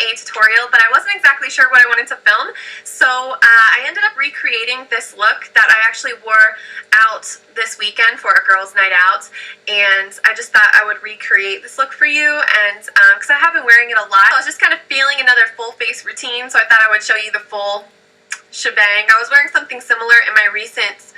a tutorial, but I wasn't exactly sure what I wanted to film, so I ended up recreating this look that I actually wore out this weekend for a girls' night out, and I just thought I would recreate this look for you, and because I have been wearing it a lot, I was just kind of feeling another full face routine, so I thought I would show you the full shebang. I was wearing something similar in my recent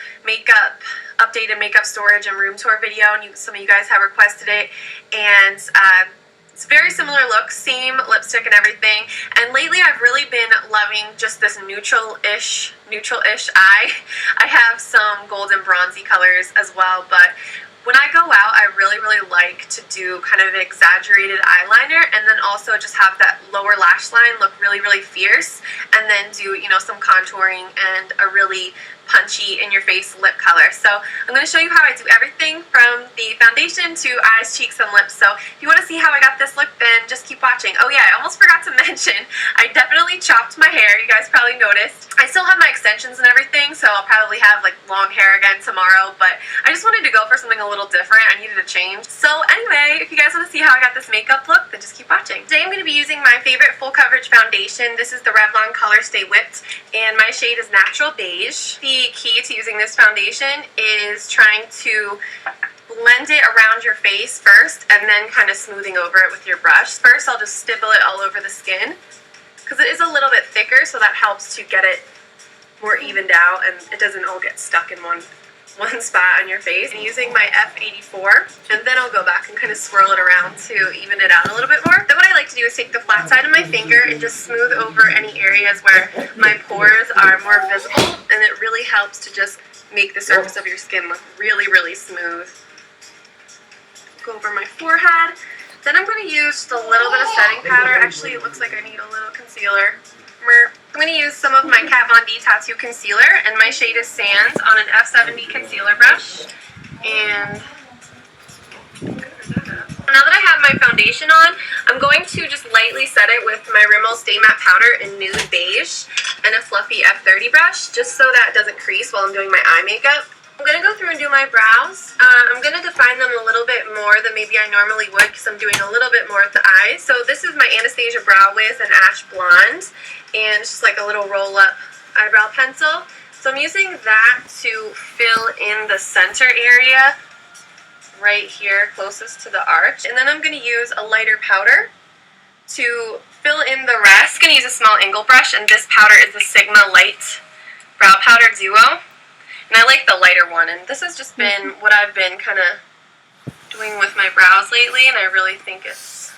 updated makeup storage and room tour video, and some of you guys have requested it, and it's a very similar look, same lipstick and everything, and lately I've really been loving just this neutral-ish eye. I have some golden bronzy colors as well, but when I go out, I really like to do kind of an exaggerated eyeliner, and then also just have that lower lash line look really fierce, and then do, you know, some contouring and a really punchy in-your-face lip color. So I'm going to show you how I do everything from the foundation to eyes, cheeks, and lips. So if you want to see how I got this look, then just keep watching. Oh yeah, I almost forgot to mention, I definitely chopped my hair. You guys probably noticed. I still have my extensions and everything, so I'll probably have like long hair again tomorrow, but I just wanted to go for something a little different. I needed a change. So anyway, if you guys want to see how I got this makeup look, then just keep watching. Today I'm going to be using my favorite full coverage foundation. This is the Revlon Color Stay Whipped, and my shade is Natural Beige. The key to using this foundation is trying to blend it around your face first and then kind of smoothing over it with your brush. First I'll just stipple it all over the skin because it is a little bit thicker, so that helps to get it more evened out and it doesn't all get stuck in one spot on your face. I'm using my F84, and then I'll go back and kind of swirl it around to even it out a little bit more. Then what I like to do is take the flat side of my finger and just smooth over any areas where my pores are more visible, and it really helps to just make the surface of your skin look really smooth. Go over my forehead. Then I'm going to use just a little bit of setting powder. Actually, it looks like I need a little concealer. I'm going to use some of my Kat Von D Tattoo Concealer, and my shade is Sands on an F70 concealer brush. And now that I have my foundation on, I'm going to just lightly set it with my Rimmel Stay Matte Powder in Nude Beige and a fluffy F30 brush, just so that it doesn't crease while I'm doing my eye makeup. I'm going to go through and do my brows. I'm going to define them a little bit more than maybe I normally would because I'm doing a little bit more with the eyes. So this is my Anastasia Brow Wiz in Ash Blonde, and it's just like a little roll-up eyebrow pencil. So I'm using that to fill in the center area right here closest to the arch. And then I'm going to use a lighter powder to fill in the rest. I'm going to use a small angle brush, and this powder is the Sigma Light Brow Powder Duo. And I like the lighter one, and this has just been what I've been kind of doing with my brows lately, and I really think it's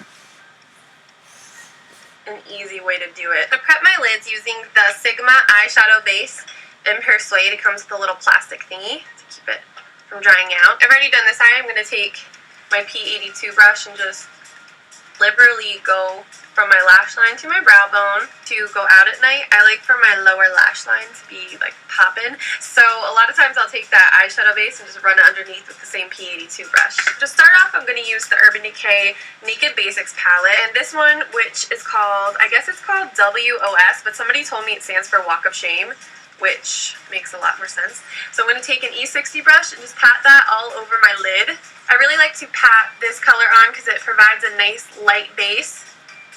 an easy way to do it. To prep my lids using the Sigma eyeshadow base in Persuade, it comes with a little plastic thingy to keep it from drying out. I've already done this eye. I'm going to take my P82 brush and just liberally go from my lash line to my brow bone to go out at night. I like for my lower lash line to be like poppin', so a lot of times I'll take that eyeshadow base and just run it underneath with the same P82 brush. To start off, I'm going to use the Urban Decay Naked Basics palette, and this one, which is called, I guess it's called WOS, but somebody told me it stands for Walk of Shame, which makes a lot more sense. So I'm going to take an E60 brush and just pat that all over my lid. I really like to pat this color on because it provides a nice light base.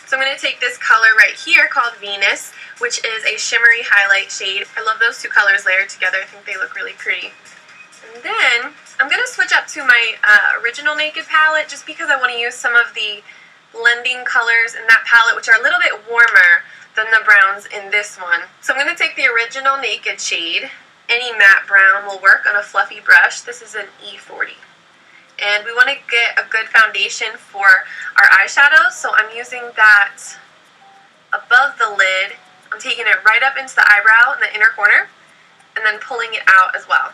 So I'm going to take this color right here called Venus, which is a shimmery highlight shade. I love those two colors layered together. I think they look really pretty. And then I'm going to switch up to my original Naked palette just because I want to use some of the blending colors in that palette, which are a little bit warmer than the browns in this one. So I'm going to take the original Naked shade. Any matte brown will work on a fluffy brush. This is an E40. And we want to get a good foundation for our eyeshadows, so I'm using that above the lid. I'm taking it right up into the eyebrow in the inner corner, and then pulling it out as well.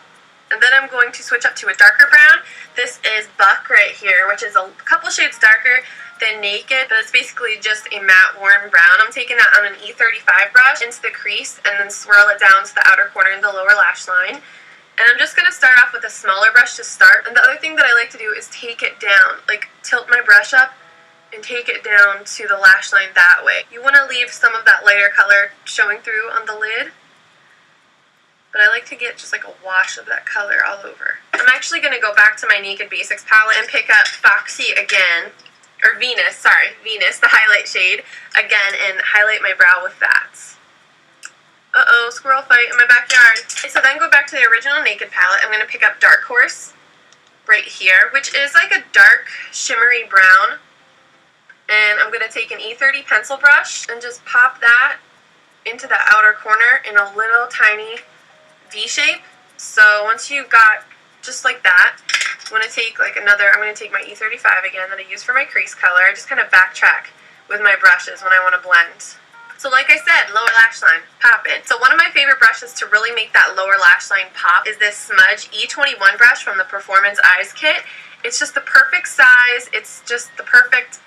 And then I'm going to switch up to a darker brown. This is Buck right here, which is a couple shades darker than Naked, but it's basically just a matte warm brown. I'm taking that on an E35 brush into the crease and then swirl it down to the outer corner in the lower lash line. And I'm just going to start off with a smaller brush to start. And the other thing that I like to do is take it down, like tilt my brush up and take it down to the lash line that way. You want to leave some of that lighter color showing through on the lid, but I like to get just like a wash of that color all over. I'm actually going to go back to my Naked Basics palette and pick up Foxy again or Venus, sorry, Venus, the highlight shade, again, and highlight my brow with that. Uh-oh, squirrel fight in my backyard. Okay, so then go back to the original Naked palette. I'm going to pick up Dark Horse right here, which is like a dark, shimmery brown. And I'm going to take an E30 pencil brush and just pop that into the outer corner in a little tiny V shape. So once you've got just like that, I'm going to take my E35 again that I use for my crease color. I just kind of backtrack with my brushes when I want to blend. So like I said, lower lash line, pop it. So one of my favorite brushes to really make that lower lash line pop is this Smudge E21 brush from the Performance Eyes kit. It's just the perfect size. It's just the perfect,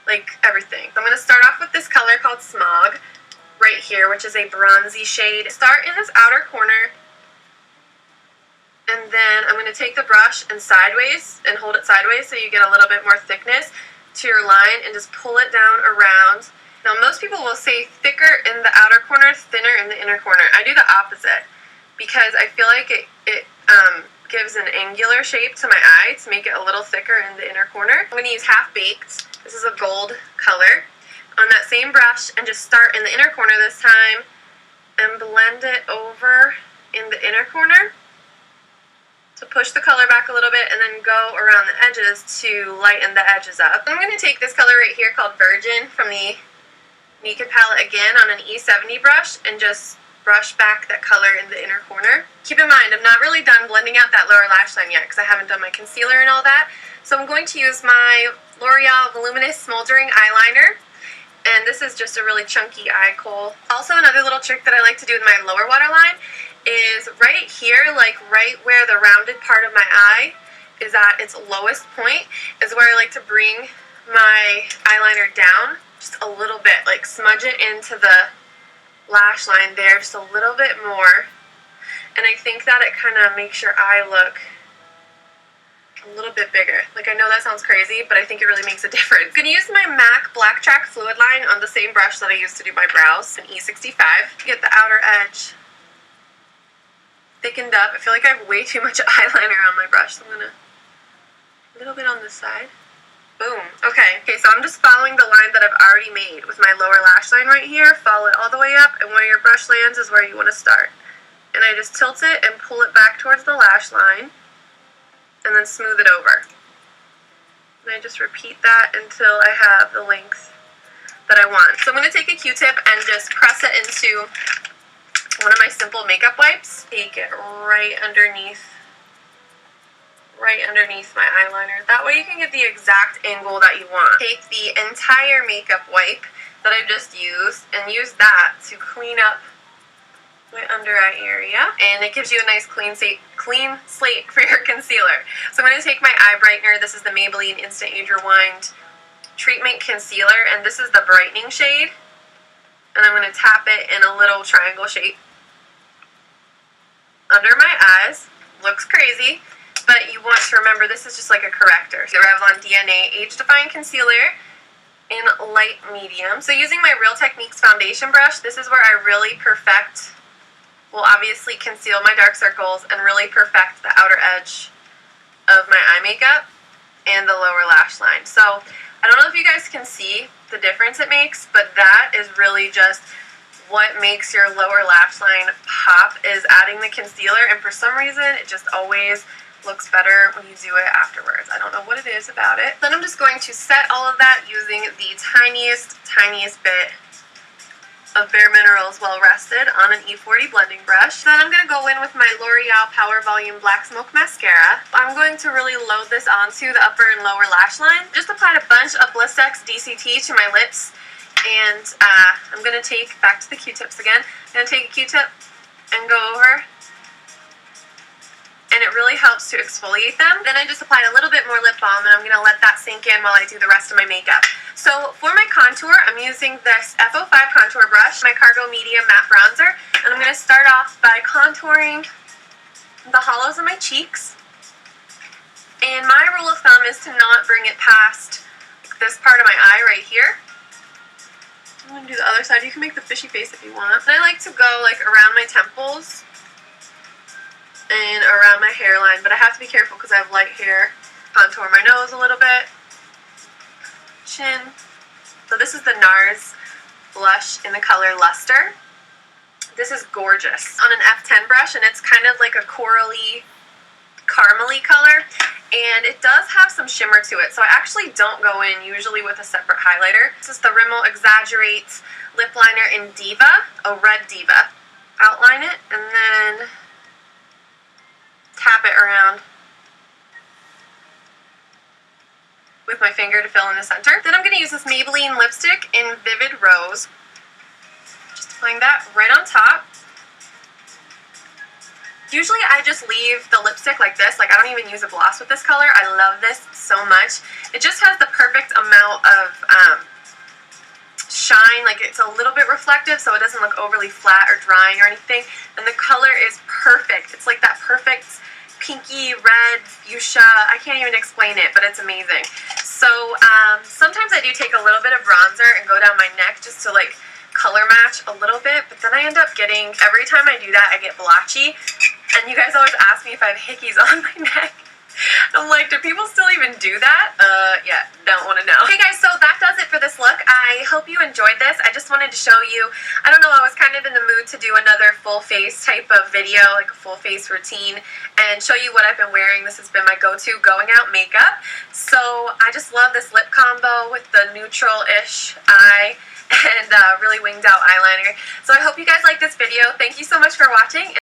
like, everything. So I'm going to start off with this color called Smog right here, which is a bronzy shade. Start in this outer corner, and then I'm going to take the brush and sideways and hold it sideways so you get a little bit more thickness to your line and just pull it down around. Now, most people will say thicker in the outer corner, thinner in the inner corner. I do the opposite because I feel like it gives an angular shape to my eye to make it a little thicker in the inner corner. I'm going to use Half Baked. This is a gold color. On that same brush, and just start in the inner corner this time and blend it over in the inner corner. So push the color back a little bit and then go around the edges to lighten the edges up. I'm going to take this color right here called Virgin from the Naked palette again on an E70 brush and just brush back that color in the inner corner. Keep in mind, I'm not really done blending out that lower lash line yet because I haven't done my concealer and all that. So I'm going to use my L'Oreal Voluminous Smoldering Eyeliner. And this is just a really chunky eye kohl. Also, another little trick that I like to do with my lower waterline is right here, like right where the rounded part of my eye is at its lowest point, is where I like to bring my eyeliner down just a little bit, like smudge it into the lash line there just a little bit more. And I think that it kind of makes your eye look a little bit bigger. Like, I know that sounds crazy, but I think it really makes a difference. I'm going to use my MAC Black Track Fluid Line on the same brush that I used to do my brows, an E65, to get the outer edge thickened up. I feel like I have way too much eyeliner on my brush, so I'm going to, a little bit on this side. Boom. Okay, so I'm just following the line that I've already made with my lower lash line right here. Follow it all the way up, and where your brush lands is where you want to start. And I just tilt it and pull it back towards the lash line, and then smooth it over. And I just repeat that until I have the length that I want. So I'm going to take a Q-tip and just press it into one of my simple makeup wipes. Take it right underneath my eyeliner. That way you can get the exact angle that you want. Take the entire makeup wipe that I've just used and use that to clean up my under eye area, and it gives you a nice clean slate for your concealer. So I'm going to take my eye brightener. This is the Maybelline Instant Age Rewind Treatment Concealer, and this is the brightening shade, and I'm going to tap it in a little triangle shape under my eyes. Looks crazy, but you want to remember this is just like a corrector. The Revlon DNA Age Defying Concealer in light medium. So using my Real Techniques foundation brush, this is where I really perfect, will obviously conceal my dark circles and really perfect the outer edge of my eye makeup and the lower lash line. So I don't know if you guys can see the difference it makes, but that is really just what makes your lower lash line pop, is adding the concealer, and for some reason it just always looks better when you do it afterwards. I don't know what it is about it. Then I'm just going to set all of that using the tiniest bit of Bare Minerals Well Rested on an E40 blending brush. Then I'm going to go in with my L'Oreal Power Volume Black Smoke Mascara. I'm going to really load this onto the upper and lower lash line. Just applied a bunch of Blistex DCT to my lips, and I'm going to take, back to the Q-tips again, I'm going to take a Q-tip and go over, and it really helps to exfoliate them. Then I just applied a little bit more lip balm, and I'm going to let that sink in while I do the rest of my makeup. So for my contour, I'm using this F05 contour brush, my Cargo Medium Matte Bronzer, and I'm going to start off by contouring the hollows of my cheeks. And my rule of thumb is to not bring it past this part of my eye right here. I'm going to do the other side. You can make the fishy face if you want. And I like to go like around my temples and around my hairline, but I have to be careful because I have light hair. Contour my nose a little bit. chin. So this is the NARS blush in the color Luster. This is gorgeous on an F10 brush, and it's kind of like a corally, caramely color, and it does have some shimmer to it, so I actually don't go in usually with a separate highlighter. This is the Rimmel Exaggerate lip liner in Diva, a red Diva. Outline it and then tap it around with my finger to fill in the center. Then I'm going to use this Maybelline lipstick in Vivid Rose. Just applying that right on top. Usually I just leave the lipstick like this, like I don't even use a gloss with this color. I love this so much. It just has the perfect amount of shine, like it's a little bit reflective so it doesn't look overly flat or drying or anything, and the color is perfect. It's like that perfect pinky red fuchsia. I can't even explain it, but it's amazing. So sometimes I do take a little bit of bronzer and go down my neck just to like color match a little bit, but then I end up getting, every time I do that I get blotchy, and you guys always ask me if I have hickeys on my neck. I'm like, do people still even do that? Yeah, don't want to know. Okay guys, so that does it for this look. I hope you enjoyed this. I just wanted to show you, I don't know, I was kind of in the mood to do another full face type of video, like a full face routine, and show you what I've been wearing. This has been my go-to going out makeup. So I just love this lip combo with the neutral-ish eye and really winged out eyeliner. So I hope you guys like this video. Thank you so much for watching.